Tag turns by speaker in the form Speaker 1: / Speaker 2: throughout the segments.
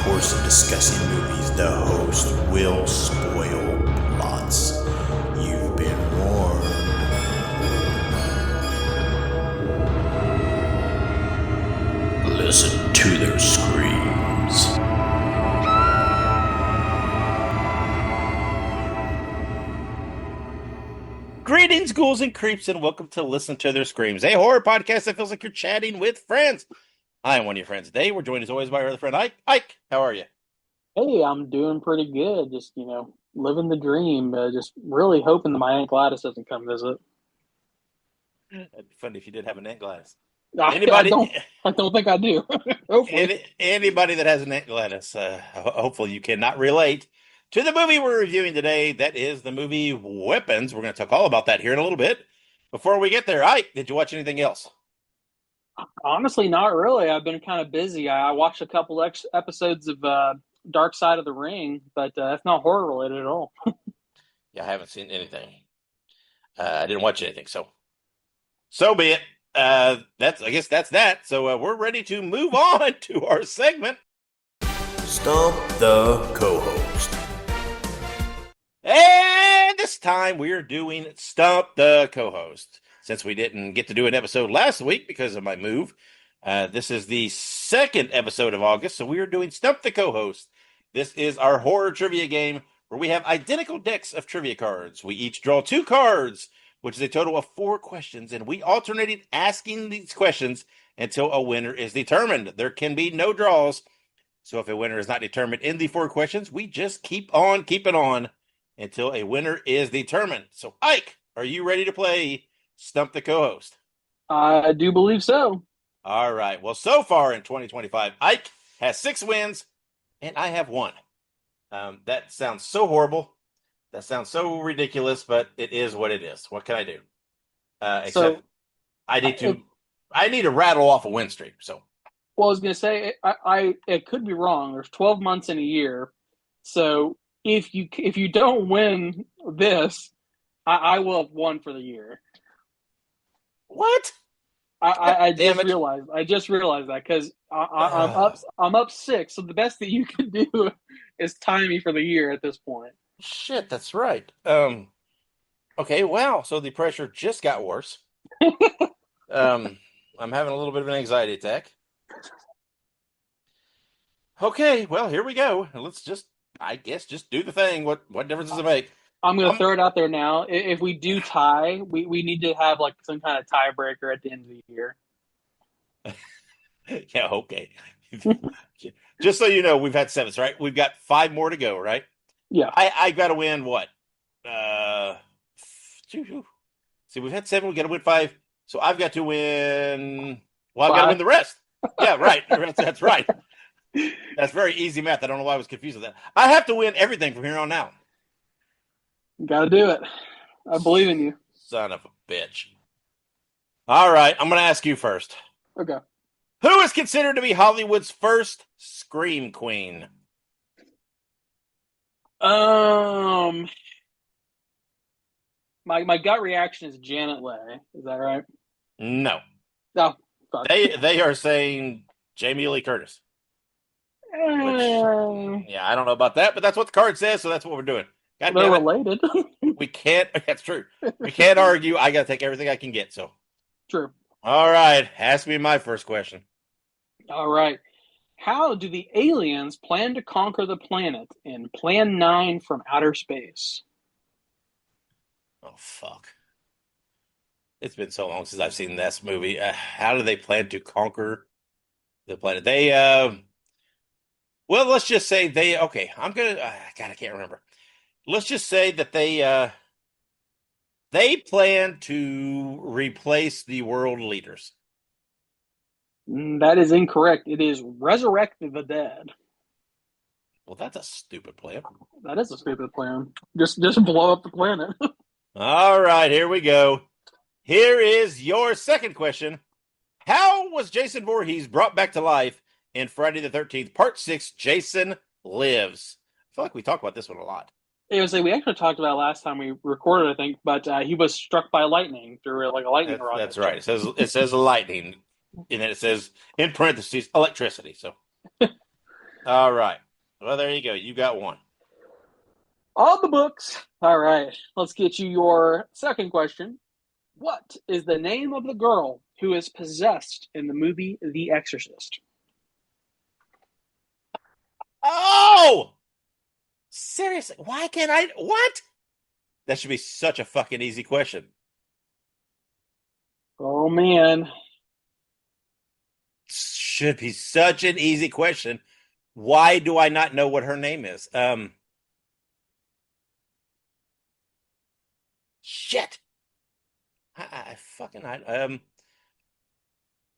Speaker 1: course of discussing movies, the host will spoil plots. You've been warned. Listen to their screams.
Speaker 2: Greetings, ghouls and creeps, and welcome to Listen to Their Screams, a horror podcast that feels like you're chatting with friends. I am one of your friends today. We're joined as always by our other friend, Ike. Ike, how are you?
Speaker 3: Hey, I'm doing pretty good. Just, living the dream. Just really hoping that my Aunt Gladys doesn't come visit.
Speaker 2: It'd be funny if you did have an Aunt Gladys.
Speaker 3: I
Speaker 2: Anybody,
Speaker 3: don't think I do. Hopefully.
Speaker 2: anybody that has an Aunt Gladys, hopefully you cannot relate to the movie we're reviewing today. That is the movie Weapons. We're going to talk all about that here in a little bit. Before we get there, Ike, did you watch anything else?
Speaker 3: Honestly, not really. I've been kind of busy. I watched a couple episodes of Dark Side of the Ring, but that's not horror related at all.
Speaker 2: Yeah, I haven't seen anything. I didn't watch anything, so be it. I guess that's that. So we're ready to move on to our segment.
Speaker 1: Stump the co-host.
Speaker 2: And this time we're doing Stump the Co-host. Since we didn't get to do an episode last week because of my move, this is the second episode of August, so we are doing Stump the Co-host. This is our horror trivia game where we have identical decks of trivia cards. We each draw 2 cards, which is a total of 4 questions, and we alternated asking these questions until a winner is determined. There can be no draws, so if a winner is not determined in the 4 questions, we just keep on keeping on until a winner is determined. So, Ike, are you ready to play Stump the Co-host?
Speaker 3: I do believe so.
Speaker 2: All right. Well, so far in 2025, Ike has 6 wins, and I have 1. That sounds so horrible. That sounds so ridiculous, but it is what it is. What can I do? Except I need to rattle off a win streak. So,
Speaker 3: well, I was going to say, it could be wrong. There's 12 months in a year, so if you don't win this, I will have won for the year.
Speaker 2: What?
Speaker 3: I just realized that because I'm up 6. So the best that you can do is tie me for the year at this point.
Speaker 2: Shit, that's right. Okay, wow. So the pressure just got worse. I'm having a little bit of an anxiety attack. Okay, well, here we go. Let's just do the thing. What difference does it make?
Speaker 3: I'm going to throw it out there now. If we do tie, we need to have like some kind of tiebreaker at the end of the year.
Speaker 2: Yeah, okay. Just so you know, we've had 7, right? We've got 5 more to go, right?
Speaker 3: Yeah.
Speaker 2: I got to win what? See, we've had 7. We got to win 5. So I've got to win. Well, I've got to win the rest. Yeah, right. That's right. That's very easy math. I don't know why I was confused with that. I have to win everything from here on out.
Speaker 3: Got to do it. I believe in you.
Speaker 2: Son of a bitch. All right, I'm going to ask you first.
Speaker 3: Okay.
Speaker 2: Who is considered to be Hollywood's first scream queen?
Speaker 3: My gut reaction is Janet Leigh. Is that right?
Speaker 2: No.
Speaker 3: No. Fuck.
Speaker 2: They are saying Jamie Lee Curtis. Which, yeah, I don't know about that, but that's what the card says, so that's what we're doing. God
Speaker 3: They're related.
Speaker 2: We can't. That's true. We can't argue. I got to take everything I can get. So.
Speaker 3: True.
Speaker 2: All right. Ask me my first question.
Speaker 3: All right. How do the aliens plan to conquer the planet in Plan 9 from Outer Space?
Speaker 2: Oh, fuck. It's been so long since I've seen this movie. How do they plan to conquer the planet? They, well, let's just say okay, I'm going to, God, I can't remember. Let's just say that they plan to replace the world leaders.
Speaker 3: That is incorrect. It is resurrect the dead.
Speaker 2: Well, that's a stupid plan.
Speaker 3: That is a stupid plan. Just blow up the planet.
Speaker 2: All right, here we go. Here is your second question. How was Jason Voorhees brought back to life in Friday the 13th, Part 6, Jason Lives? I feel like we talk about this one a lot.
Speaker 3: It was we actually talked about it last time we recorded, I think, but he was struck by lightning through like a lightning rod.
Speaker 2: That's right. It says lightning, and then it says in parentheses electricity. So, All right. Well, there you go. You got one.
Speaker 3: On the books. All right. Let's get you your second question. What is the name of the girl who is possessed in the movie The Exorcist?
Speaker 2: Oh! Seriously, why can't I? What? That should be such a fucking easy question.
Speaker 3: Oh, man.
Speaker 2: Should be such an easy question. Why do I not know what her name is? Shit. I fucking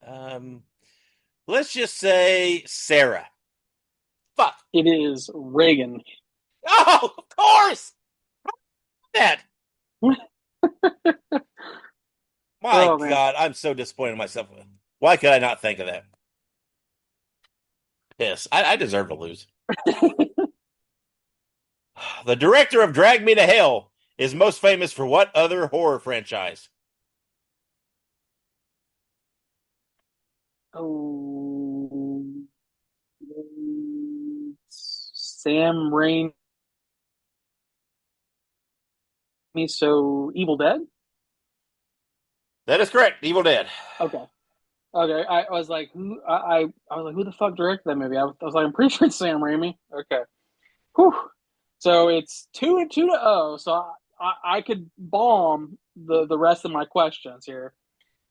Speaker 2: um let's just say Sarah. Fuck.
Speaker 3: It is Reagan.
Speaker 2: Oh, of course. That. My
Speaker 3: Oh, man.
Speaker 2: God, I'm so disappointed in myself. Why could I not think of that? Yes, I deserve to lose. The director of Drag Me to Hell is most famous for what other horror franchise?
Speaker 3: Oh, Sam Raimi. So Evil Dead?
Speaker 2: That is correct. Evil Dead.
Speaker 3: Okay. Okay. I was like, I was like, who the fuck directed that movie? I was like, I'm pretty sure it's Sam Raimi. Okay. Whew. So it's 2-2-0. So I could bomb the rest of my questions here,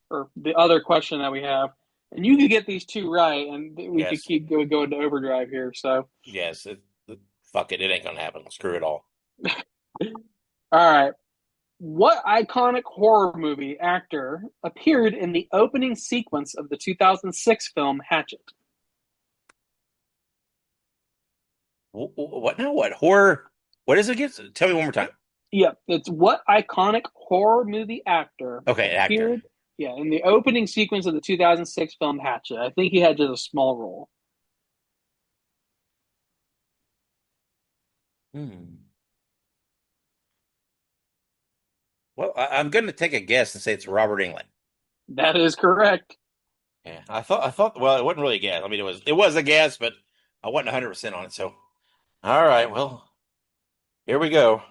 Speaker 3: or the other question that we have, and you could get these two right, and we could
Speaker 2: Yes.
Speaker 3: keep going to overdrive here. So
Speaker 2: Yes. Fuck it. It ain't gonna happen. Screw it all.
Speaker 3: all right. What iconic horror movie actor appeared in the opening sequence of the 2006 film Hatchet?
Speaker 2: What now? What horror? What is it again? Tell me one more time.
Speaker 3: Yep, it's what iconic horror movie actor
Speaker 2: Okay, actor.
Speaker 3: appeared, yeah, in the opening sequence of the 2006 film Hatchet. I think he had just a small role.
Speaker 2: Hmm. Well, I'm going to take a guess and say it's Robert England.
Speaker 3: That is correct.
Speaker 2: Yeah, I thought. Well, it wasn't really a guess. I mean, it was a guess, but I wasn't 100% on it. So, all right. Well, here we go.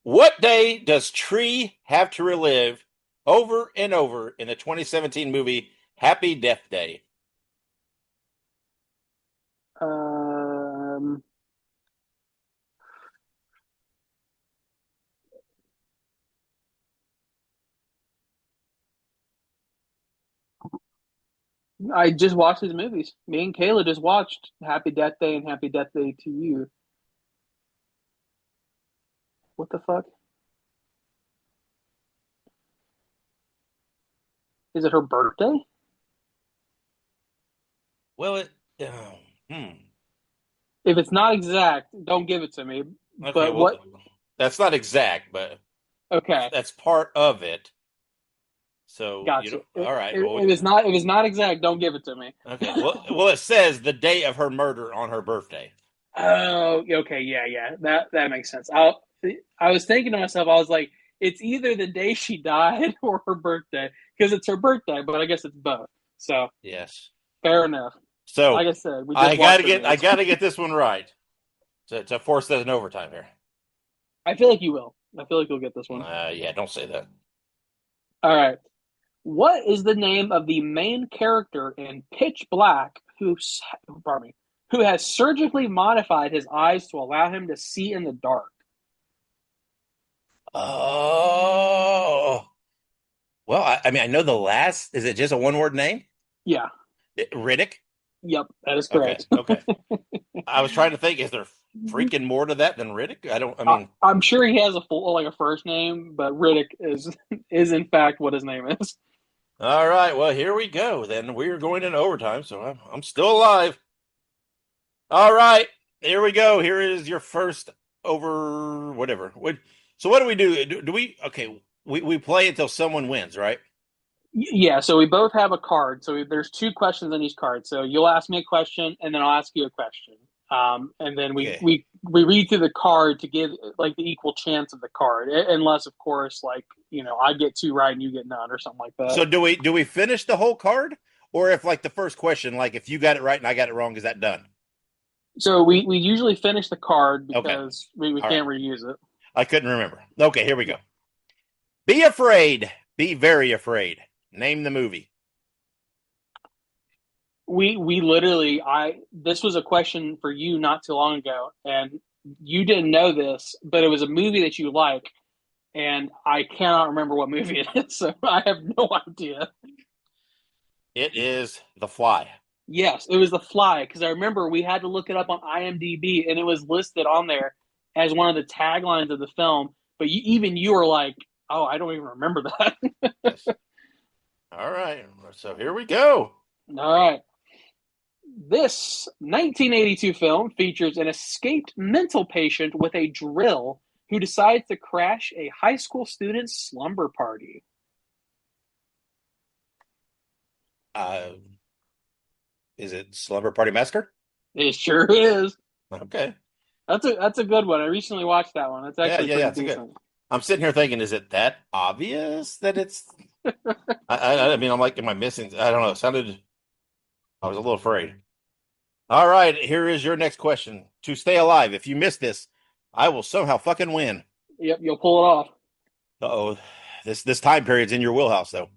Speaker 2: What day does Tree have to relive over and over in the 2017 movie Happy Death Day?
Speaker 3: Um, I just watched these movies. Me and Kayla just watched Happy Death Day and Happy Death Day to You. What the fuck? Is it her birthday?
Speaker 2: Well, oh, hmm.
Speaker 3: If it's not exact, don't give it to me.
Speaker 2: Okay,
Speaker 3: But
Speaker 2: well,
Speaker 3: what?
Speaker 2: that's not exact, but
Speaker 3: Okay,
Speaker 2: that's part of it. So
Speaker 3: gotcha.
Speaker 2: all right. Well,
Speaker 3: If it's not exact, don't give it to me.
Speaker 2: okay. Well, it says the day of her murder on her birthday.
Speaker 3: Oh, okay, yeah. That makes sense. I was thinking to myself, I was like, it's either the day she died or her birthday because it's her birthday, but I guess it's both. So
Speaker 2: Yes.
Speaker 3: fair enough.
Speaker 2: So
Speaker 3: Like I said, we
Speaker 2: I
Speaker 3: just
Speaker 2: gotta
Speaker 3: watched her
Speaker 2: get I
Speaker 3: movies.
Speaker 2: gotta get this one right to force that in overtime here.
Speaker 3: I feel like you will. I feel like you'll get this one.
Speaker 2: Yeah, don't say that.
Speaker 3: All right. What is the name of the main character in Pitch Black pardon me, who has surgically modified his eyes to allow him to see in the dark?
Speaker 2: Oh, well, I mean, I know the last. Is it just a one-word name?
Speaker 3: Yeah.
Speaker 2: Riddick.
Speaker 3: Yep, that is
Speaker 2: Okay,
Speaker 3: correct.
Speaker 2: okay. I was trying to think. Is there freaking more to that than Riddick? I don't. I
Speaker 3: I,
Speaker 2: mean,
Speaker 3: I'm sure he has a full like a first name, but Riddick is in fact what his name is.
Speaker 2: all right. Well, here we go. Then we're going into overtime, so I'm still alive. All right, here we go. Here is your first over whatever. So what do we do? Do we? Okay, we play until someone wins, right?
Speaker 3: Yeah, so we both have a card. So there's two questions on each card. So you'll ask me a question, and then I'll ask you a question. And then we,
Speaker 2: Okay.
Speaker 3: we read through the card to give like the equal chance of the card, unless of course like I get two right and you get none or something like that.
Speaker 2: So do we finish the whole card, or if like the first question, like if you got it right and I got it wrong, is that done?
Speaker 3: So we usually finish the card
Speaker 2: Okay.
Speaker 3: because we
Speaker 2: All right.
Speaker 3: can't reuse it.
Speaker 2: I couldn't remember. Okay, here we go. Be afraid. Be very afraid. Name the movie.
Speaker 3: We literally this was a question for you not too long ago, and you didn't know this, but it was a movie that you like, and I cannot remember what movie it is, so I have no idea.
Speaker 2: It is The Fly.
Speaker 3: Yes, it was The Fly, because I remember we had to look it up on IMDb, and it was listed on there as one of the taglines of the film. But even you were like, "Oh, I don't even remember that."
Speaker 2: Yes. All right. So here we go.
Speaker 3: All right. This 1982 film features an escaped mental patient with a drill who decides to crash a high school student's slumber party.
Speaker 2: Uh, is it Slumber Party Massacre?
Speaker 3: It sure is.
Speaker 2: Okay.
Speaker 3: That's a good one. I recently watched that one. It's
Speaker 2: Yeah,
Speaker 3: actually
Speaker 2: yeah, yeah.
Speaker 3: pretty
Speaker 2: It's a good.
Speaker 3: decent.
Speaker 2: I'm sitting here thinking, is it that obvious that it's? I mean, I'm like, am I missing? I don't know. It sounded. I was a little afraid. All right, here is your next question. To stay alive, if you miss this, I will somehow fucking win.
Speaker 3: Yep, you'll pull it off.
Speaker 2: Uh-oh. This time period's in your wheelhouse, though.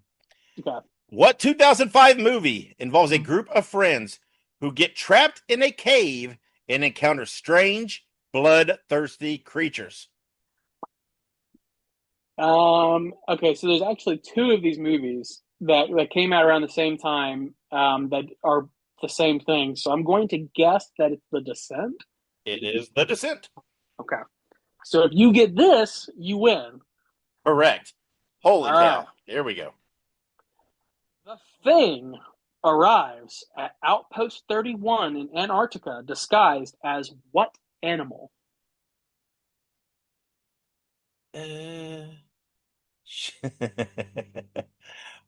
Speaker 3: Okay.
Speaker 2: What 2005 movie involves a group of friends who get trapped in a cave and encounter strange, bloodthirsty creatures?
Speaker 3: Okay, so there's actually two of these movies that came out around the same time that are the same thing. So I'm going to guess that it's The Descent.
Speaker 2: It is The Descent.
Speaker 3: Okay. So if you get this, you win.
Speaker 2: Correct. Holy
Speaker 3: All
Speaker 2: cow.
Speaker 3: right.
Speaker 2: Here we go.
Speaker 3: The Thing arrives at Outpost 31 in Antarctica disguised as what animal?
Speaker 2: Uh,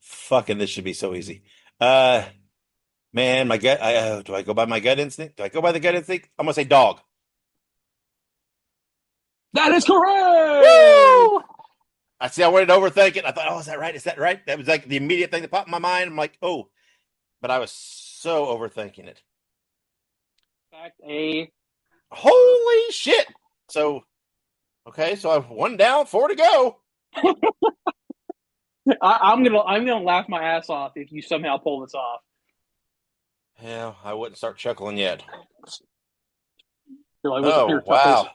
Speaker 2: Fucking, this should be so easy. Uh, Man, my gut. Do I go by my gut instinct? Do I go by the gut instinct? I'm gonna say dog.
Speaker 3: That is correct.
Speaker 2: Woo! I see. I wanted to overthink it. I thought, oh, is that right? Is that right? That was like the immediate thing that popped in my mind. I'm like, oh, but I was so overthinking it.
Speaker 3: Fact A.
Speaker 2: Holy shit! So, okay, so I've one down, four to go.
Speaker 3: I'm gonna laugh my ass off if you somehow pull this off.
Speaker 2: Yeah, I wouldn't start chuckling yet.
Speaker 3: You're like, what's up
Speaker 2: Oh,
Speaker 3: here, tuppers?
Speaker 2: wow.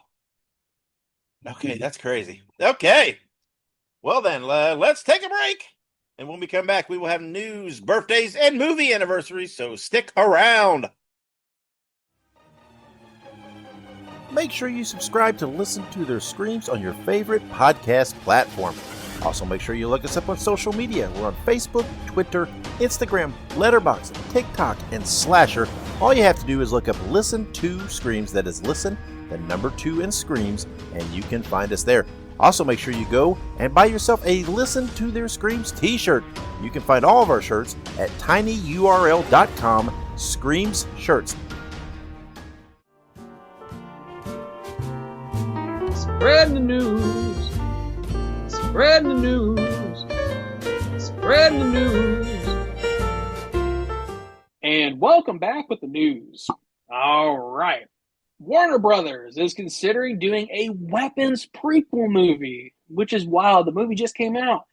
Speaker 2: Okay, that's crazy. Okay. Well, then, let's take a break. And when we come back, we will have news, birthdays, and movie anniversaries. So stick around. Make sure you subscribe to Listen to Their Screams on your favorite podcast platform. Also, make sure you look us up on social media. We're on Facebook, Twitter, Instagram, Letterboxd, TikTok, and Slasher. All you have to do is look up Listen to Screams. That is Listen, the number 2 in Screams, and you can find us there. Also, make sure you go and buy yourself a Listen to Their Screams t-shirt. You can find all of our shirts at tinyurl.com/Screams Shirts.
Speaker 3: Spread the news. Spread the news. Spread the news. And welcome back with the news. All right. Warner Brothers is considering doing a Weapons prequel movie, which is wild. The movie just came out,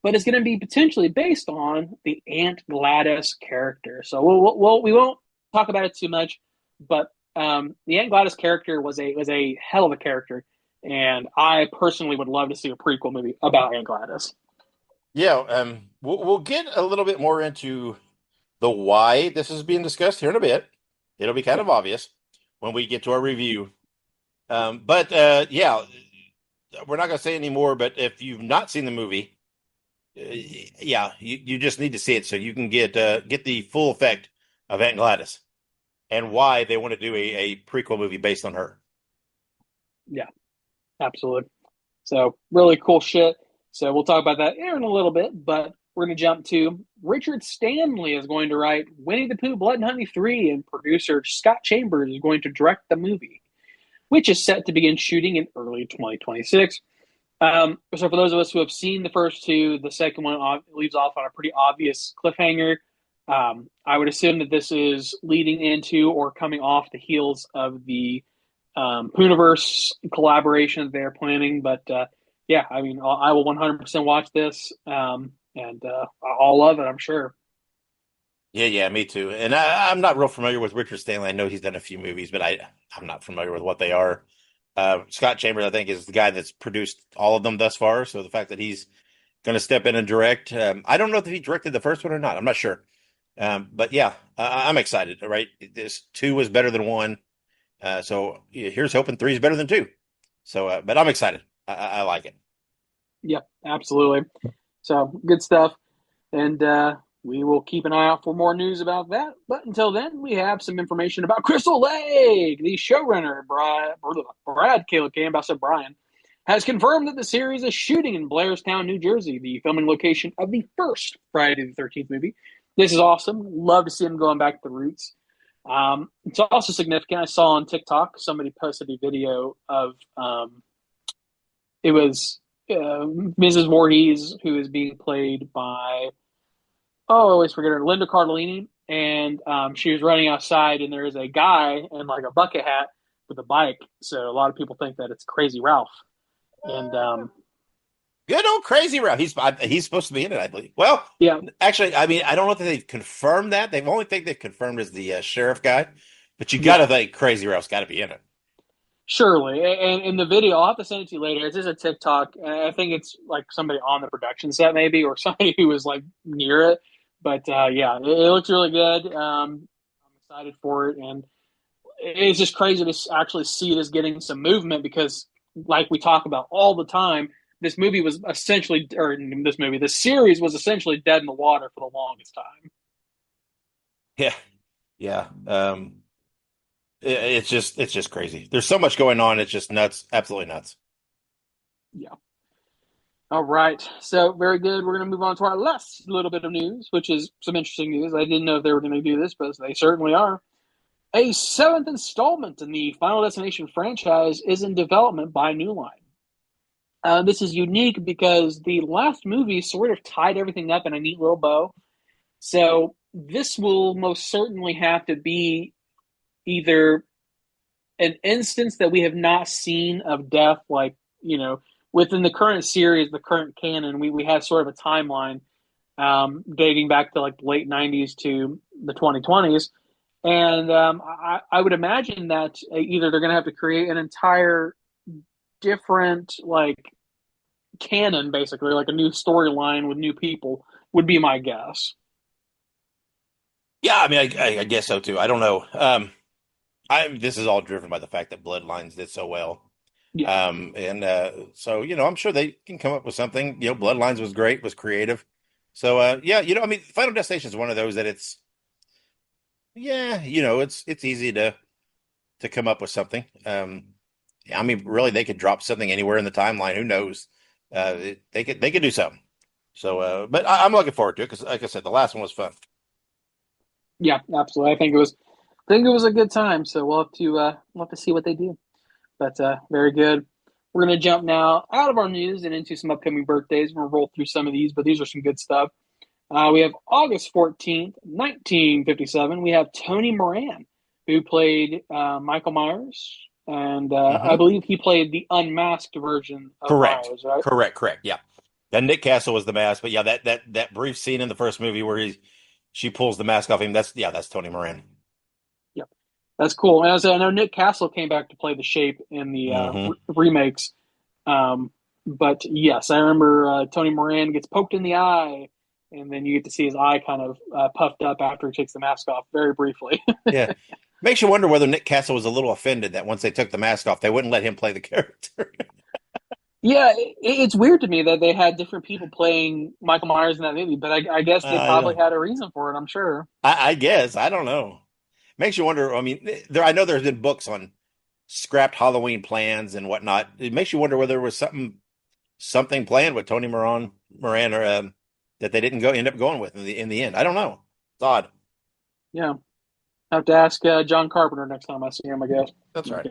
Speaker 3: but it's going to be potentially based on the Aunt Gladys character. So we won't talk about it too much, but the Aunt Gladys character was a hell of a character, and I personally would love to see a prequel movie about Aunt Gladys.
Speaker 2: Yeah, we'll get a little bit more into the why this is being discussed here in a bit. It'll be kind of obvious when we get to our review. But yeah, we're not going to say any more. But if you've not seen the movie, yeah, you just need to see it so you can get the full effect of Aunt Gladys and why they want to do a prequel movie based on her.
Speaker 3: Yeah, absolutely. So really cool shit. So we'll talk about that here in a little bit, but we're going to jump to Richard Stanley is going to write Winnie the Pooh Blood and Honey 3, and producer Scott Chambers is going to direct the movie, which is set to begin shooting in early 2026. So for those of us who have seen the first two, the second one leaves off on a pretty obvious cliffhanger. I would assume that this is leading into or coming off the heels of the Pooniverse collaboration that they're planning. But yeah, I mean, I will 100% watch this, and I'll love it, I'm sure.
Speaker 2: Yeah, me too. And I'm not real familiar with Richard Stanley. I know he's done a few movies, but I'm not familiar with what they are. Scott Chambers, I think, is the guy that's produced all of them thus far. So the fact that he's going to step in and direct, I don't know if he directed the first one or not. I'm not sure. But yeah, I'm excited. Right, this two was better than one. So here's hoping three is better than two. So, but I'm excited. I like it.
Speaker 3: Yep, absolutely. So good stuff. And we will keep an eye out for more news about that. But until then, we have some information about Crystal Lake. The showrunner, Brad Cam, about said Brian, has confirmed that the series is shooting in Blairstown, New Jersey, the filming location of the first Friday the 13th movie. This is awesome. Love to see him going back to the roots. It's also significant. I saw on TikTok somebody posted a video of it was Mrs. Voorhees, who is being played by I always forget her, Linda Cardellini, and she was running outside, and there is a guy in like a bucket hat with a bike. So a lot of people think that it's Crazy Ralph, and
Speaker 2: Good old Crazy Ralph. He's supposed to be in it, I believe. Well,
Speaker 3: yeah,
Speaker 2: actually, I mean, I don't know if they've confirmed that. They've only think they've confirmed as the sheriff guy, but you got to think Crazy Ralph's got to be in it.
Speaker 3: surely. And in the video, I'll have to send it to you later. It's just a TikTok, and I think it's like somebody on the production set, maybe, or somebody who was like near it. But yeah, it looks really good. I'm excited for it, and it's just crazy to actually see this getting some movement because, like we talk about all the time, this movie was essentially, or this series was essentially dead in the water for the longest time.
Speaker 2: Yeah, yeah. It's just crazy. There's so much going on. It's just nuts. Absolutely nuts.
Speaker 3: Yeah. All right. So very good. We're going to move on to our last little bit of news, which is some interesting news. I didn't know if they were going to do this, but they certainly are. A seventh installment in the Final Destination franchise is in development by New Line. This is unique because the last movie sort of tied everything up in a neat little bow. So this will most certainly have to be either an instance that we have not seen of death, like, within the current series, the current canon, we have sort of a timeline dating back to like the late 90s to the 2020s. And I would imagine that either they're going to have to create an entire different like canon, basically, like a new storyline with new people, would be my guess.
Speaker 2: Yeah, I mean, I guess so too. I don't know. This is all driven by the fact that Bloodlines did so well.
Speaker 3: Yeah.
Speaker 2: And so I'm sure they can come up with something. Bloodlines was great, was creative. So yeah, I mean, Final Destination is one of those that it's easy to come up with something. I mean, really, they could drop something anywhere in the timeline. Who knows? They could do something. So, but I'm looking forward to it because, like I said, the last one was fun.
Speaker 3: Yeah, absolutely. I think it was a good time. So we'll have to see what they do. But very good. We're going to jump now out of our news and into some upcoming birthdays. We're going to roll through some of these, but these are some good stuff. We have August 14th, 1957. We have Tony Moran, who played Michael Myers. And I believe he played the unmasked version of
Speaker 2: Correct.
Speaker 3: Myers, right?
Speaker 2: Correct. Yeah. Then Nick Castle was the mask, but yeah, that brief scene in the first movie where she pulls the mask off him. That's Tony Moran.
Speaker 3: Yep. That's cool. And I know Nick Castle came back to play the Shape in the remakes. But yes, I remember Tony Moran gets poked in the eye, and then you get to see his eye kind of puffed up after he takes the mask off very briefly.
Speaker 2: Yeah. Makes you wonder whether Nick Castle was a little offended that once they took the mask off, they wouldn't let him play the character.
Speaker 3: Yeah, it's weird to me that they had different people playing Michael Myers in that movie, but I guess they probably had a reason for it, I'm sure.
Speaker 2: I guess. I don't know. Makes you wonder. I mean, I know there's been books on scrapped Halloween plans and whatnot. It makes you wonder whether there was something planned with Tony Moran or that they didn't end up going with in the end. I don't know. It's odd.
Speaker 3: Yeah. I have to ask John Carpenter next time I see him, I guess.
Speaker 2: That's right.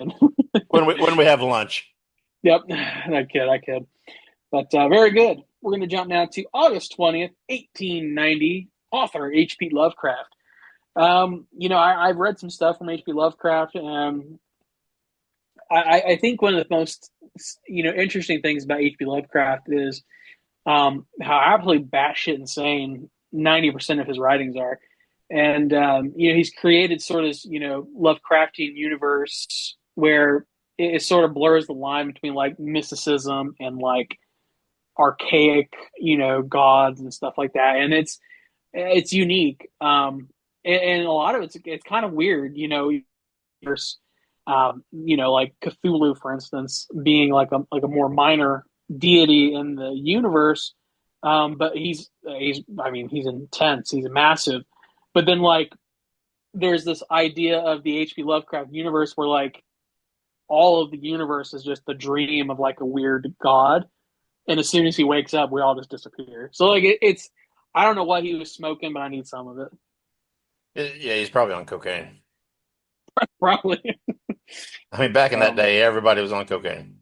Speaker 2: when we have lunch.
Speaker 3: Yep. I kid. But very good. We're going to jump now to August 20th, 1890. author H.P. Lovecraft. I've read some stuff from H.P. Lovecraft. I think one of the most interesting things about H.P. Lovecraft is how absolutely batshit insane 90% of his writings are. And he's created sort of Lovecraftian universe where it sort of blurs the line between like mysticism and like archaic gods and stuff like that, and it's unique. And a lot of it's kind of weird, there's like Cthulhu, for instance, being like a more minor deity in the universe. But he's intense, he's massive. But then like there's this idea of the HP Lovecraft universe where like all of the universe is just the dream of like a weird god, and as soon as he wakes up, we all just disappear. So like it's I don't know what he was smoking, but I need some of it.
Speaker 2: Yeah, he's probably on cocaine.
Speaker 3: Probably.
Speaker 2: I mean, back in that day, everybody was on cocaine.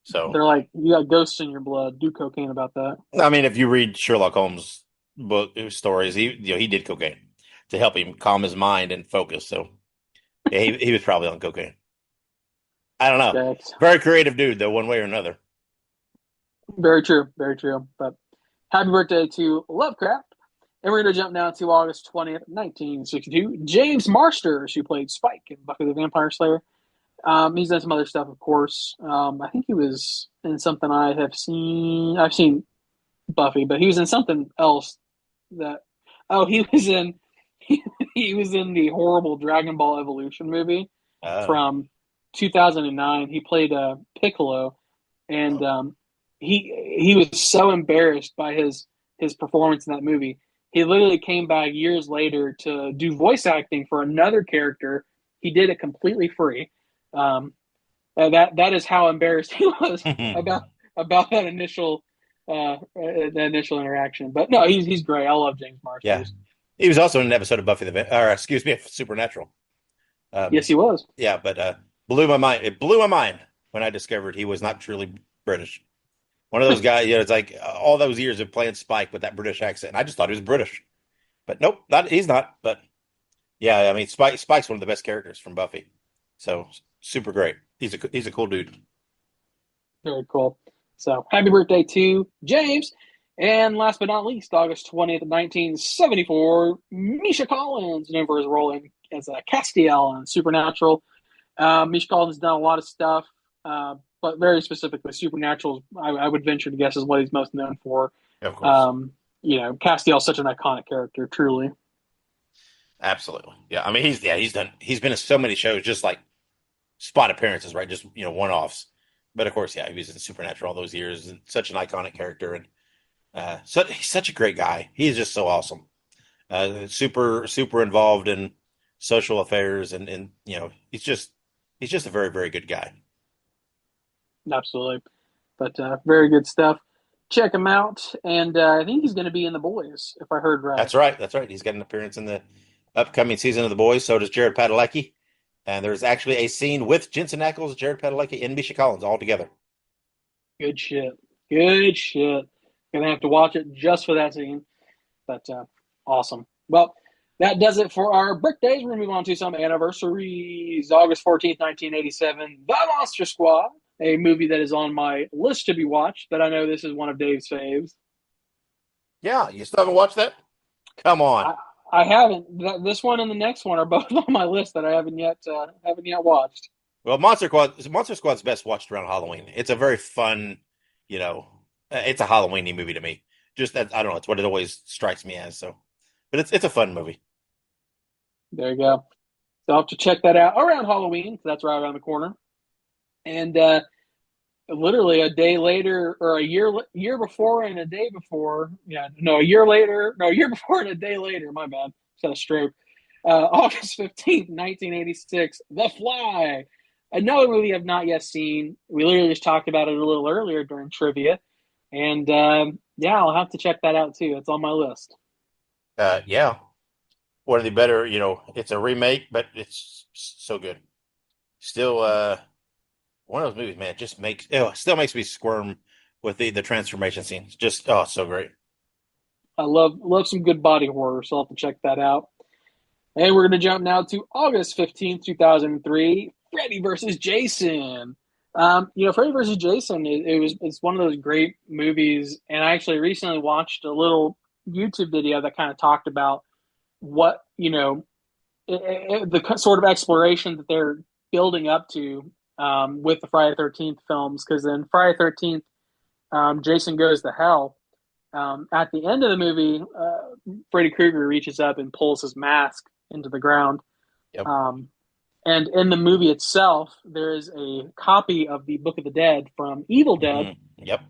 Speaker 2: So,
Speaker 3: They're like, you got ghosts in your blood. Do cocaine about that.
Speaker 2: I mean, if you read Sherlock Holmes book stories, he did cocaine to help him calm his mind and focus. So, yeah, he was probably on cocaine. I don't know.
Speaker 3: That's
Speaker 2: Very creative dude, though, one way or another.
Speaker 3: very true. Very true. But happy birthday to Lovecraft. And we're going to jump now to August 20th, 1962. James Marsters, who played Spike in Buffy the Vampire Slayer. He's done some other stuff, of course. I think he was in something I have seen. I've seen Buffy, but he was in something else that. Oh, he was in the horrible Dragon Ball Evolution movie from 2009. He played Piccolo, and he was so embarrassed by his performance in that movie. He literally came back years later to do voice acting for another character. He did it completely free. That is how embarrassed he was about that initial interaction. But no, he's great. I love James Marsters.
Speaker 2: Yeah, he was also in an episode of Supernatural.
Speaker 3: Yes, he was.
Speaker 2: Yeah, but blew my mind. It blew my mind when I discovered he was not truly British. One of those guys, it's like all those years of playing Spike with that British accent. I just thought he was British, but nope, he's not. But yeah, I mean, Spike's one of the best characters from Buffy, so super great. He's a cool dude.
Speaker 3: Very cool. So happy birthday to James. And last but not least, August 20th, 1974, Misha Collins, known for his role as Castiel in Supernatural. Misha Collins has done a lot of stuff, but very specifically, Supernatural, I would venture to guess, is what he's most known for.
Speaker 2: Of course.
Speaker 3: Castiel is such an iconic character, truly.
Speaker 2: Absolutely. Yeah. I mean, he's been in so many shows, just like spot appearances, right? Just, one-offs. But of course, yeah, he was in Supernatural all those years and such an iconic character. And he's such a great guy. He is just so awesome. Super, super involved in social affairs. And he's just a very, very good guy.
Speaker 3: Absolutely. But very good stuff. Check him out. And I think he's going to be in The Boys, if I heard right.
Speaker 2: That's right. He's got an appearance in the upcoming season of The Boys. So does Jared Padalecki. And there's actually a scene with Jensen Ackles, Jared Padalecki, and Misha Collins all together.
Speaker 3: Good shit. Gonna have to watch it just for that scene. But awesome. Well, that does it for our birthdays. We're going to move on to some anniversaries. August 14th, 1987, The Monster Squad, a movie that is on my list to be watched, but I know this is one of Dave's faves.
Speaker 2: Yeah, you still haven't watched that? Come on.
Speaker 3: I haven't. This one and the next one are both on my list that I haven't yet watched.
Speaker 2: Well, Monster Squad's best watched around Halloween. It's a very fun, it's a Halloweeny movie to me. Just that, I don't know, it's what it always strikes me as. So, but it's a fun movie.
Speaker 3: There you go. So I'll have to check that out around Halloween, because that's right around the corner. And literally a day later, or a year before and a day before, a year before and a day later, my bad, just had a stroke. August 15th, 1986, The Fly, another movie I've not yet seen. We literally just talked about it a little earlier during trivia. And I'll have to check that out too. It's on my list.
Speaker 2: Yeah. One of the better, it's a remake, but it's so good. Still, one of those movies, man, still makes me squirm with the transformation scenes. Just, oh, it's so great.
Speaker 3: I love some good body horror, so I'll have to check that out. And we're going to jump now to August 15th, 2003, Freddy versus Jason. Freddy versus Jason, it's one of those great movies. And I actually recently watched a little YouTube video that kind of talked about what, the sort of exploration that they're building up to with the Friday 13th films. Because then Friday 13th, Jason Goes to Hell. At the end of the movie, Freddy Krueger reaches up and pulls his mask into the ground.
Speaker 2: Yep.
Speaker 3: And in the movie itself, there is a copy of the Book of the Dead from Evil Dead.
Speaker 2: Mm-hmm. Yep.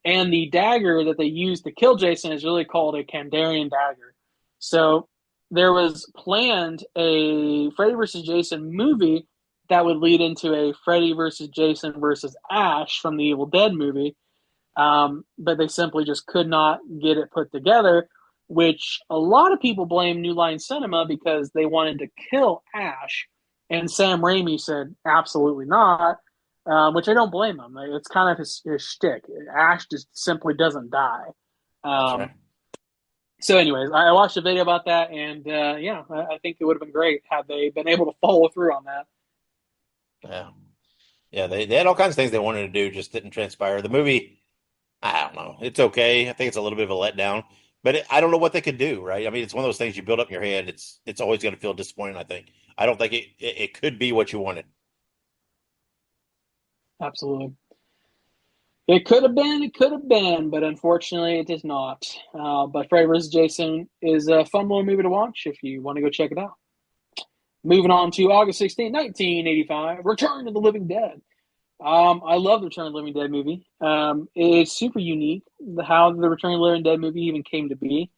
Speaker 3: And the dagger that they used to kill Jason is really called a Kandarian dagger. So there was planned a Freddy versus Jason movie that would lead into a Freddy versus Jason versus Ash from the Evil Dead movie. But they simply just could not get it put together, which a lot of people blame New Line Cinema because they wanted to kill Ash. And Sam Raimi said, absolutely not, which I don't blame him. It's kind of his shtick. Ash just simply doesn't die.
Speaker 2: That's right.
Speaker 3: So anyways, I watched a video about that, and I think it would have been great had they been able to follow through on that.
Speaker 2: Yeah. Yeah, they had all kinds of things they wanted to do, just didn't transpire. The movie, I don't know. It's okay. I think it's a little bit of a letdown, but I don't know what they could do, right? I mean, it's one of those things you build up in your head. It's always going to feel disappointing, I think. I don't think it could be what you wanted.
Speaker 3: Absolutely. It could have been, but unfortunately it is not. But Freddy vs. Jason is a fun little movie to watch if you want to go check it out. Moving on to August 1985, Return of the Living Dead. I love the Return of the Living Dead movie. It's super unique how the Return of the Living Dead movie even came to be.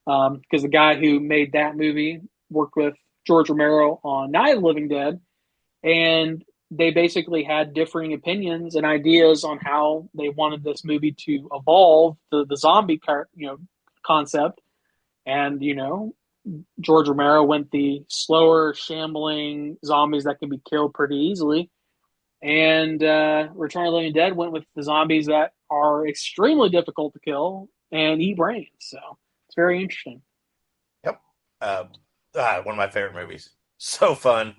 Speaker 3: Because the guy who made that movie worked with George Romero on Night of the Living Dead, and they basically had differing opinions and ideas on how they wanted this movie to evolve the zombie concept. And George Romero went the slower, shambling zombies that can be killed pretty easily. And Return of the Living Dead went with the zombies that are extremely difficult to kill and eat brains. So it's very interesting.
Speaker 2: Yep. One of my favorite movies. So fun.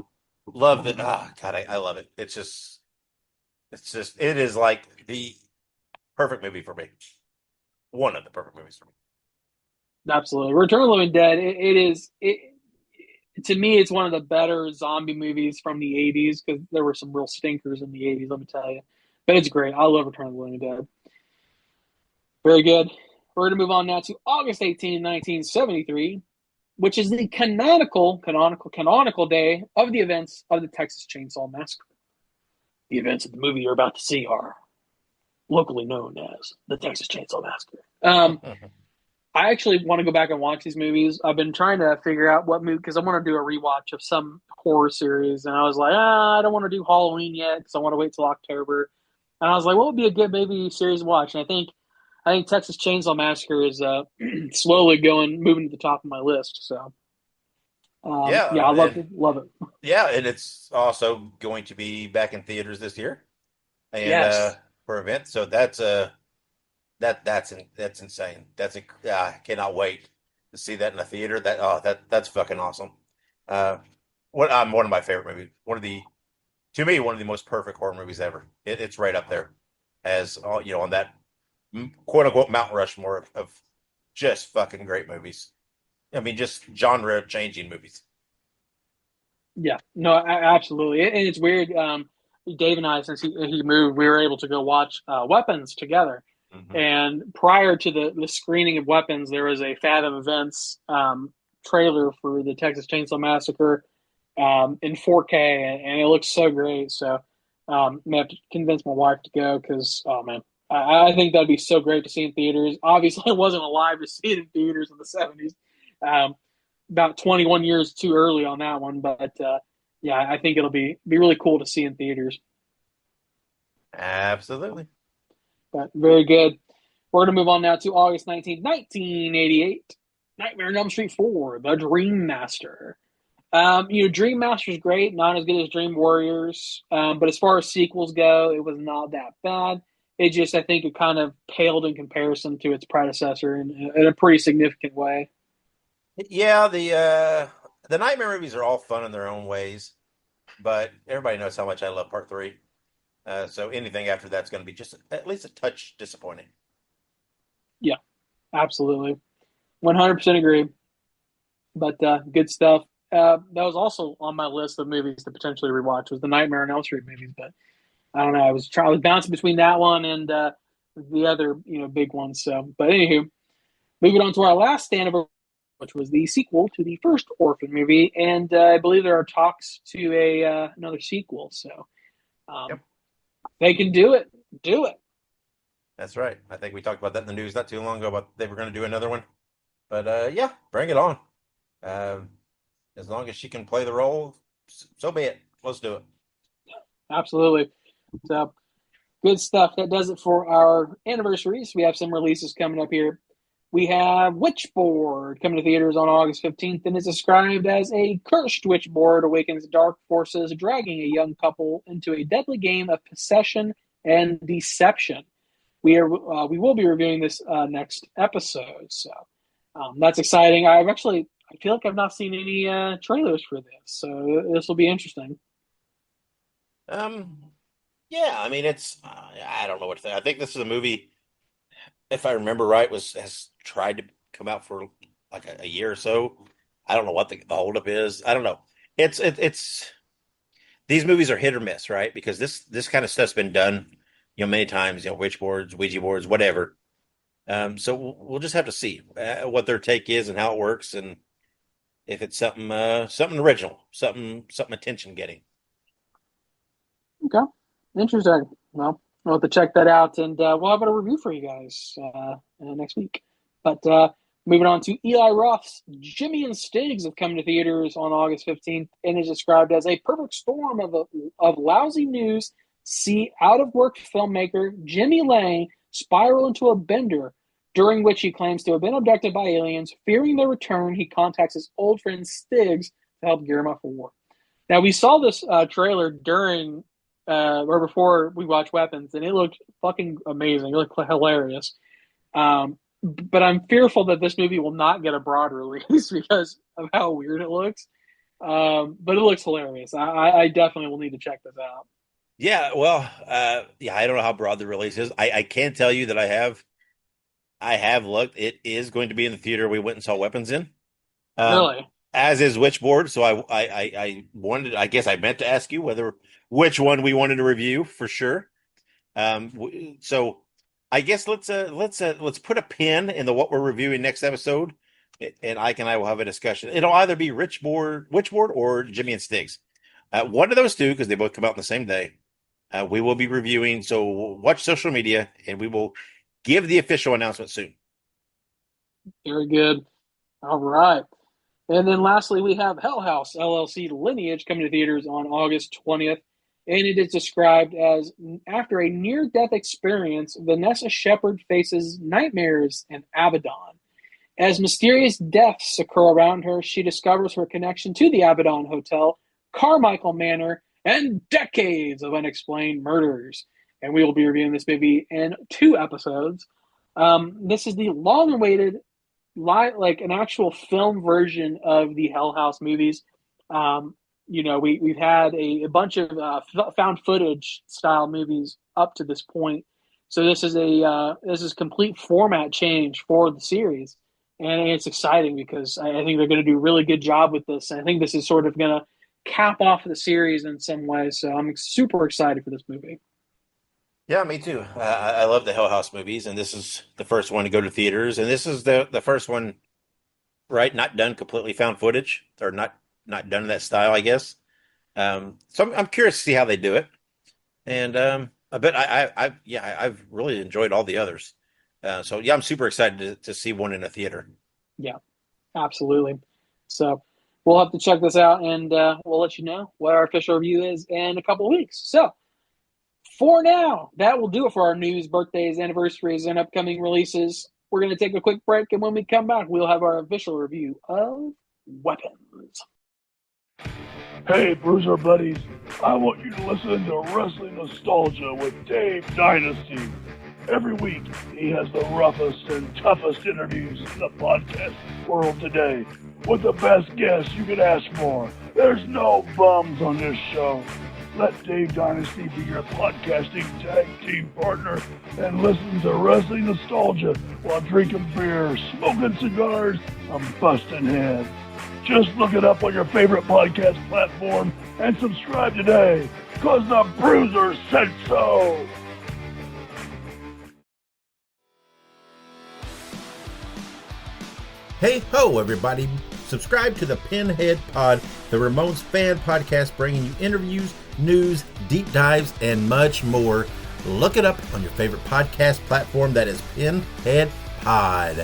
Speaker 2: Love it. God, I love it. It is like the perfect movie for me. One of the perfect movies for me.
Speaker 3: Absolutely. Return of the Living Dead, to me, it's one of the better zombie movies from the 80s because there were some real stinkers in the 80s, let me tell you. But it's great. I love Return of the Living Dead. Very good. We're going to move on now to August 1973, which is the canonical day of the events of the Texas Chainsaw Massacre. The events of the movie you're about to see are locally known as the Texas Chainsaw Massacre. I actually want to go back and watch these movies. I've been trying to figure out what movie, because I want to do a rewatch of some horror series, and I was like, I don't want to do Halloween yet because I want to wait till October. And I was like, what would be a good maybe series to watch? And I think Texas Chainsaw Massacre is slowly moving to the top of my list. So I love it.
Speaker 2: Yeah, and it's also going to be back in theaters this year, and
Speaker 3: Yes.
Speaker 2: for events. So that's insane. I cannot wait to see that in the theater. That's fucking awesome. One of my favorite movies. To me, one of the most perfect horror movies ever. It's right up there as on that quote unquote Mount Rushmore of just fucking great movies. I mean, just genre changing movies.
Speaker 3: Yeah, no, absolutely. And it's weird. Dave and I, since he moved, we were able to go watch Weapons together.
Speaker 2: Mm-hmm.
Speaker 3: And prior to the screening of Weapons, there was a Fathom Events trailer for the Texas Chainsaw Massacre in 4K, and it looks so great. So I have to convince my wife to go because, oh man, I think that'd be so great to see in theaters. Obviously, I wasn't alive to see it in theaters in the 70s. About 21 years too early on that one, but I think it'll be really cool to see in theaters.
Speaker 2: Absolutely.
Speaker 3: But very good. We're going to move on now to August 19th, 1988. Nightmare on Elm Street 4, The Dream Master. Dream Master is great, not as good as Dream Warriors. But as far as sequels go, it was not that bad. It just, I think it kind of paled in comparison to its predecessor in a pretty significant way.
Speaker 2: Yeah, the Nightmare movies are all fun in their own ways, but everybody knows how much I love Part Three. So anything after that's going to be just at least a touch disappointing.
Speaker 3: Yeah, absolutely. 100% agree. But good stuff. That was also on my list of movies to potentially rewatch was the Nightmare on Elm Street movies. But I don't know. I was bouncing between that one and the other big ones. So, but anywho, moving on to our last anniversary, which was the sequel to the first Orphan movie, and I believe there are talks to another sequel. So,
Speaker 2: Yep.
Speaker 3: they can do it. Do it.
Speaker 2: That's right. I think we talked about that in the news not too long ago about they were going to do another one. But yeah, bring it on. As long as she can play the role, so be it. Let's do it.
Speaker 3: Absolutely. So good stuff. That does it for our anniversaries. We have some releases coming up here. We have Witchboard coming to theaters on August 15th, and is described as a cursed witchboard awakens dark forces, dragging a young couple into a deadly game of possession and deception. We will be reviewing this next episode, so that's exciting. I feel like I've not seen any trailers for this, so this will be interesting.
Speaker 2: Yeah, I mean it's I don't know what to think. I think this is a movie, if I remember right, has tried to come out for like a year or so. I don't know what the holdup is. I don't know. It's these movies are hit or miss, right? Because this kind of stuff's been done, many times, witch boards, Ouija boards, whatever. So we'll just have to see what their take is and how it works, and if it's something original, something attention getting.
Speaker 3: Okay, interesting. Well, we'll have to check that out, and we'll have a review for you guys next week. But moving on to Eli Roth's Jimmy and Stiggs have come to theaters on August 15th and is described as a perfect storm of lousy news. See out-of-work filmmaker Jimmy Lang spiral into a bender, during which he claims to have been abducted by aliens. Fearing their return, he contacts his old friend Stiggs to help gear him up for war. Now, we saw this trailer during or before we watched Weapons, and it looked fucking amazing. It looked hilarious. But I'm fearful that this movie will not get a broad release because of how weird it looks. But it looks hilarious. I definitely will need to check this out.
Speaker 2: Yeah, well, yeah, I don't know how broad the release is. I can tell you that I have looked. It is going to be in the theater we went and saw Weapons in.
Speaker 3: Really?
Speaker 2: As is Witchboard. So I wanted. I guess I meant to ask you which one we wanted to review for sure. So I guess let's put a pin in what we're reviewing next episode, and Ike and I will have a discussion. It'll either be Witchboard, or Jimmy and Stiggs. One of those two, because they both come out on the same day. We will be reviewing. So watch social media, and we will give the official announcement soon.
Speaker 3: Very good. All right. And then lastly, we have Hell House LLC Lineage coming to theaters on August 20th. And it is described as after a near-death experience, Vanessa Shepard faces nightmares in Abaddon. As mysterious deaths occur around her, she discovers her connection to the Abaddon Hotel, Carmichael Manor, and decades of unexplained murders. And we will be reviewing this movie in 2 episodes. This is the long-awaited, like an actual film version of the Hell House movies. We've had a bunch of found footage style movies up to this point. So this is complete format change for the series. And it's exciting because I think they're going to do a really good job with this. And I think this is sort of going to cap off the series in some way. So I'm super excited for this movie.
Speaker 2: Yeah, me too. I love the Hell House movies, and this is the first one to go to theaters, and this is the first one, right? Not done completely found footage, or not done in that style, I guess. So I'm curious to see how they do it, and I bet I've really enjoyed all the others. So yeah, I'm super excited to see one in a theater.
Speaker 3: Yeah, absolutely. So we'll have to check this out, and we'll let you know what our official review is in a couple of weeks. So for now, that will do it for our news, birthdays, anniversaries, and upcoming releases. We're going to take a quick break, and when we come back, we'll have our official review of Weapons.
Speaker 4: Hey, Bruiser buddies. I want you to listen to Wrestling Nostalgia with Dave Dynasty. Every week, he has the roughest and toughest interviews in the podcast world today, with the best guests you could ask for. There's no bums on this show. Let Dave Dynasty be your podcasting tag team partner and listen to Wrestling Nostalgia while drinking beer, smoking cigars, and busting heads. Just look it up on your favorite podcast platform and subscribe today, cause the Bruiser said so!
Speaker 1: Hey ho, everybody. Subscribe to the Pinhead Pod, the Ramones fan podcast bringing you interviews, news, deep dives, and much more. Look it up on your favorite podcast platform. That is Pinhead Pod.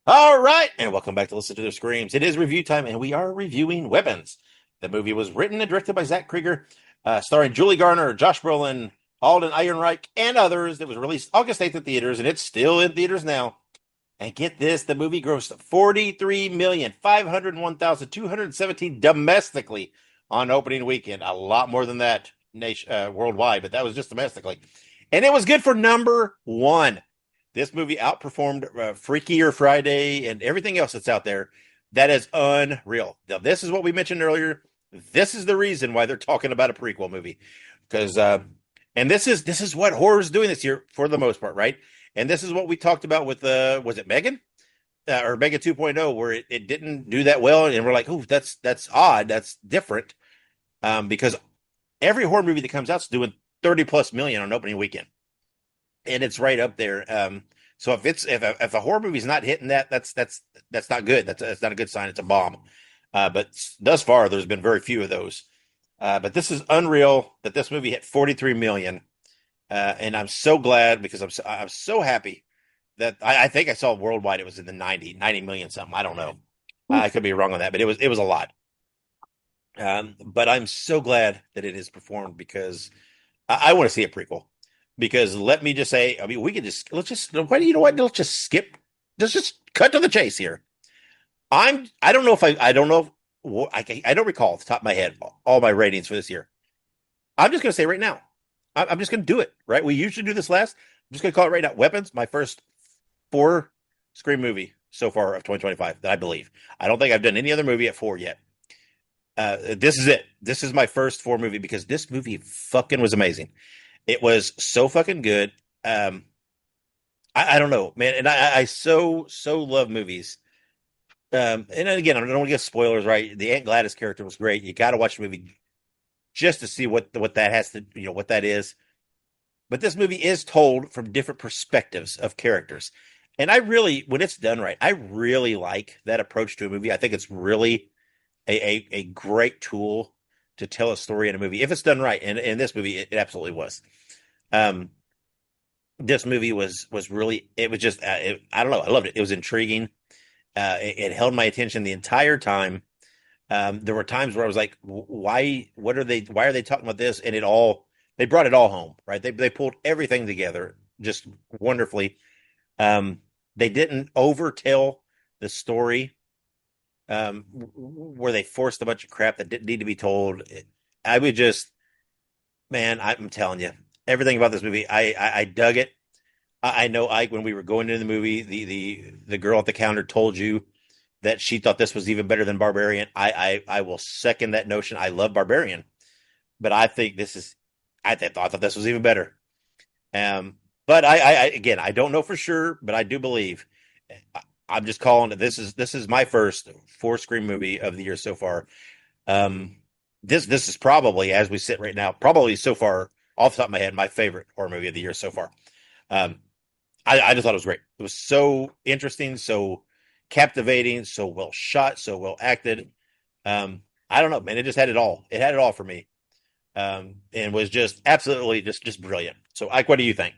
Speaker 2: All right, and welcome back to Listen to Their Screams. It is review time, and we are reviewing Weapons. The movie was written and directed by Zach Krieger, starring Julie Garner, Josh Brolin, Alden Ehrenreich, and others. It was released August 8th in theaters, and it's still in theaters now. And get this, the movie grossed $43,501,217 domestically on opening weekend. A lot more than that worldwide, but that was just domestically. And it was good for number one. This movie outperformed Freakier Friday and everything else that's out there. That is unreal. Now, this is what we mentioned earlier. This is the reason why they're talking about a prequel movie. Because, and this is what horror's doing this year for the most part, right? And this is what we talked about with, was it Megan? Or Megan 2.0, where it didn't do that well. And we're like, oh, that's odd. That's different. Because every horror movie that comes out is doing 30 plus million on opening weekend. And it's right up there. So if a horror movie's not hitting that, that's not good. That's not a good sign. It's a bomb. But thus far, there's been very few of those. But this is unreal that this movie hit 43 million. And I'm so glad because I'm so happy that I think I saw worldwide it was in the 90 million something. I don't know. I could be wrong on that, but it was a lot. But I'm so glad that it is performed because I want to see a prequel. Because let me just say, I mean, we could let's just skip, just cut to the chase here. I don't recall off the top of my head all my ratings for this year. I'm just going to say right now, I'm just going to do it, right? We usually do this last. I'm just going to call it right now. Weapons, my first 4 Scream movie so far of 2025 that I believe. I don't think I've done any other movie at 4 yet. This is it. This is my first 4 movie because this movie fucking was amazing. It was so fucking good. I don't know, man. And I so love movies. And again, I don't want to give spoilers, right? The Aunt Gladys character was great. You got to watch the movie just to see what that has to, what that is. But this movie is told from different perspectives of characters. And I really, when it's done right, I really like that approach to a movie. I think it's really a great tool to tell a story in a movie if it's done right. And in this movie, it absolutely was. This movie was really, it was just, I don't know. I loved it. It was intriguing. It held my attention the entire time. There were times where I was like, why are they talking about this? And they brought it all home, right? They pulled everything together just wonderfully. They didn't overtell the story, where they forced a bunch of crap that didn't need to be told. I would just, man, I'm telling you, everything about this movie, I dug it. I know, Ike, when we were going into the movie, the girl at the counter told you that she thought this was even better than Barbarian. I will second that notion. I love Barbarian, but I think I thought this was even better. But again, I don't know for sure, but I do believe. I'm just calling it. This is my first 4 Scream movie of the year so far. This is probably, as we sit right now, probably so far off the top of my head, my favorite horror movie of the year so far. I just thought it was great. It was so interesting, so captivating, so well shot, so well acted. I don't know, man. It just had it all. It had it all for me, and was just absolutely just brilliant. So, Ike, what do you think?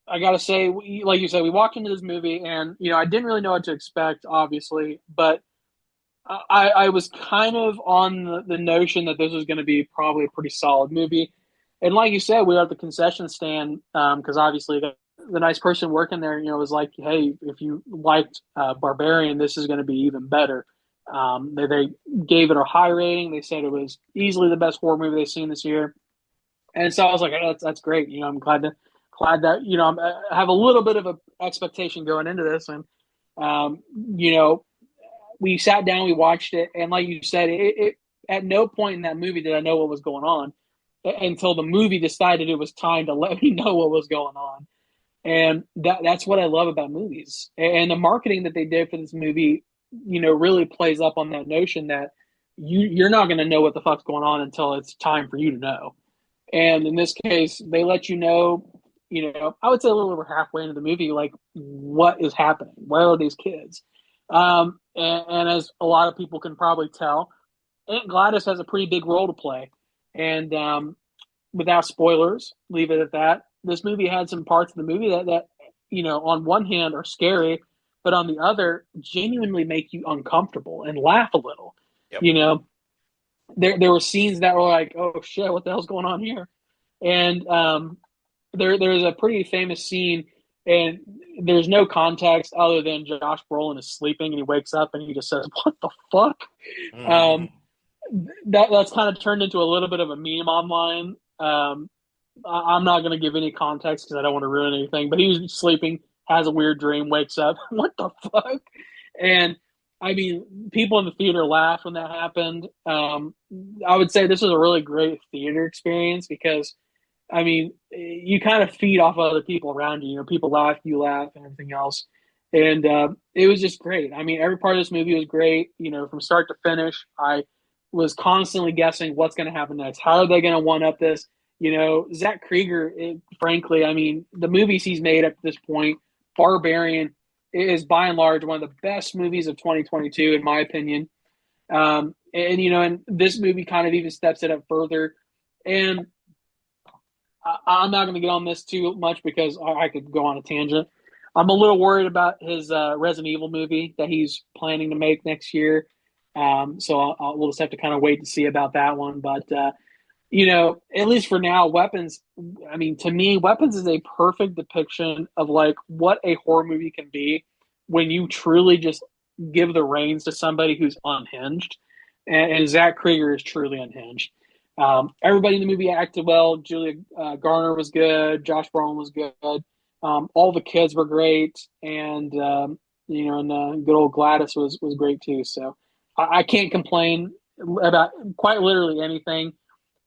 Speaker 3: I gotta say, like you said, we walked into this movie, and I didn't really know what to expect, obviously, but I was kind of on the notion that this was going to be probably a pretty solid movie. And like you said, we were at the concession stand because obviously the nice person working there, was like, hey, if you liked Barbarian, this is going to be even better. They gave it a high rating. They said it was easily the best horror movie they've seen this year. And so I was like, hey, that's great. I'm glad that I have a little bit of an expectation going into this, and um, you know, we sat down, we watched it, and like you said, it at no point in that movie did I know what was going on until the movie decided it was time to let me know what was going on. And that's what I love about movies. And the marketing that they did for this movie, really plays up on that notion that you're not going to know what the fuck's going on until it's time for you to know. And in this case, they let you know, I would say a little over halfway into the movie, like, what is happening? Where are these kids? And as a lot of people can probably tell, Aunt Gladys has a pretty big role to play. And without spoilers, leave it at that. This movie had some parts of the movie that on one hand are scary, but on the other, genuinely make you uncomfortable and laugh a little. Yep. There were scenes that were like, oh shit, what the hell's going on here? And there's a pretty famous scene, and there's no context other than Josh Brolin is sleeping and he wakes up and he just says, "What the fuck?" That's kind of turned into a little bit of a meme online. I'm not going to give any context because I don't want to ruin anything. But he was sleeping, has a weird dream, wakes up. What the fuck? And I mean, people in the theater laughed when that happened. I would say this was a really great theater experience because, I mean, you kind of feed off other people around you. People laugh, you laugh, and everything else. And it was just great. I mean, every part of this movie was great. From start to finish, I was constantly guessing what's going to happen next. How are they going to one-up this? Zach Krieger, frankly, I mean, the movies he's made up to this point, Barbarian, is by and large one of the best movies of 2022, in my opinion. And this movie kind of even steps it up further. And I'm not going to get on this too much because I could go on a tangent. I'm a little worried about his Resident Evil movie that he's planning to make next year. So we'll just have to kind of wait to see about that one. But, at least for now, Weapons, I mean, to me, Weapons is a perfect depiction of like what a horror movie can be when you truly just give the reins to somebody who's unhinged. And Zach Krieger is truly unhinged. Everybody in the movie acted well. Julia Garner was good. Josh Brolin was good. All the kids were great. And, good old Gladys was great too. So I can't complain about quite literally anything.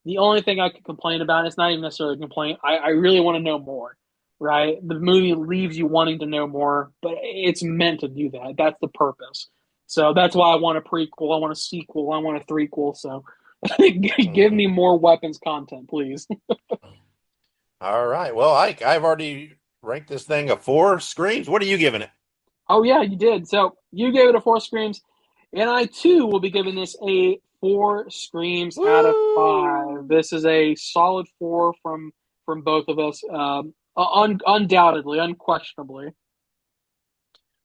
Speaker 3: The only thing I could complain about, it's not even necessarily a complaint, I really want to know more, right? The movie leaves you wanting to know more, but it's meant to do that. That's the purpose. So that's why I want a prequel, I want a sequel, I want a threequel. So give me more Weapons content, please.
Speaker 2: All right. Well, I've already ranked this thing a 4 screams. What are you giving it?
Speaker 3: Oh, yeah, you did. So you gave it a 4 screams, and I, too, will be giving this a 4 screams out of 5. This is a solid 4 from both of us, undoubtedly, unquestionably.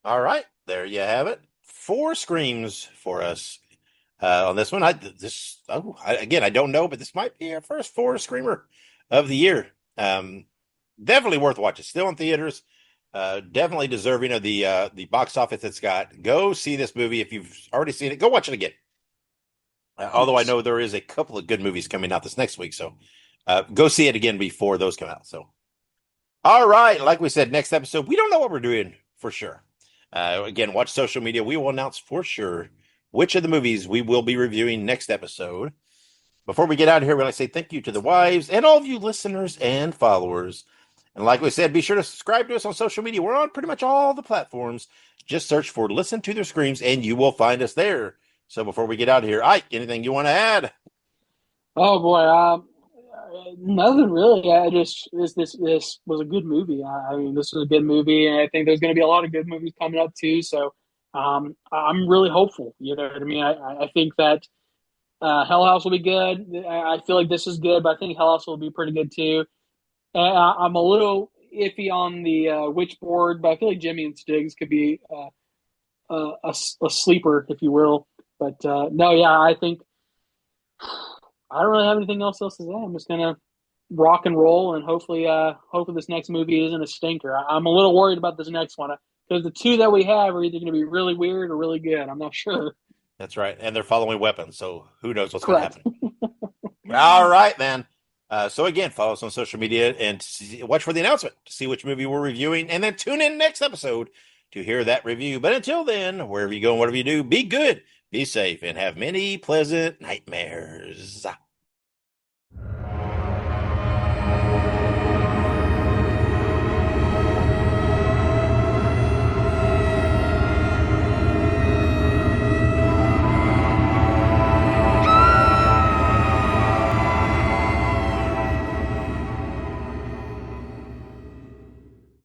Speaker 2: All right, there you have it. 4 screams for us on this one. I don't know, but this might be our first 4 screamer of the year. Definitely worth watching. Still in theaters. Definitely deserving of the box office it's got. Go see this movie if you've already seen it. Go watch it again. Although I know there is a couple of good movies coming out this next week, so go see it again before those come out. So, all right, like we said, next episode, we don't know what we're doing for sure. Again, watch social media. We will announce for sure which of the movies we will be reviewing next episode. Before we get out of here, we'd like to say thank you to the wives and all of you listeners and followers. And like we said, be sure to subscribe to us on social media. We're on pretty much all the platforms. Just search for Listen to Their Screams, and you will find us there. So before we get out of here, Ike, anything you want to add?
Speaker 3: Oh boy, nothing really. This was a good movie. I mean, this was a good movie, and I think there's going to be a lot of good movies coming up too. So I'm really hopeful. You know what I mean? I think that Hell House will be good. I feel like this is good, but I think Hell House will be pretty good too. I'm a little iffy on the Witchboard, but I feel like Jimmy and Stiggs could be a sleeper, if you will. But no, yeah, I think I don't really have anything else to say. I'm just gonna rock and roll, and hopefully this next movie isn't a stinker. I'm a little worried about this next one because the 2 that we have are either going to be really weird or really good. I'm not sure.
Speaker 2: That's right. And they're following weapons, so who knows what's going to
Speaker 3: Correct.
Speaker 2: happen. All right, man. So again, follow us on social media and watch for the announcement to see which movie we're reviewing, and then tune in next episode to hear that review. But until then, wherever you go and whatever you do, be good, be safe, and have many pleasant nightmares.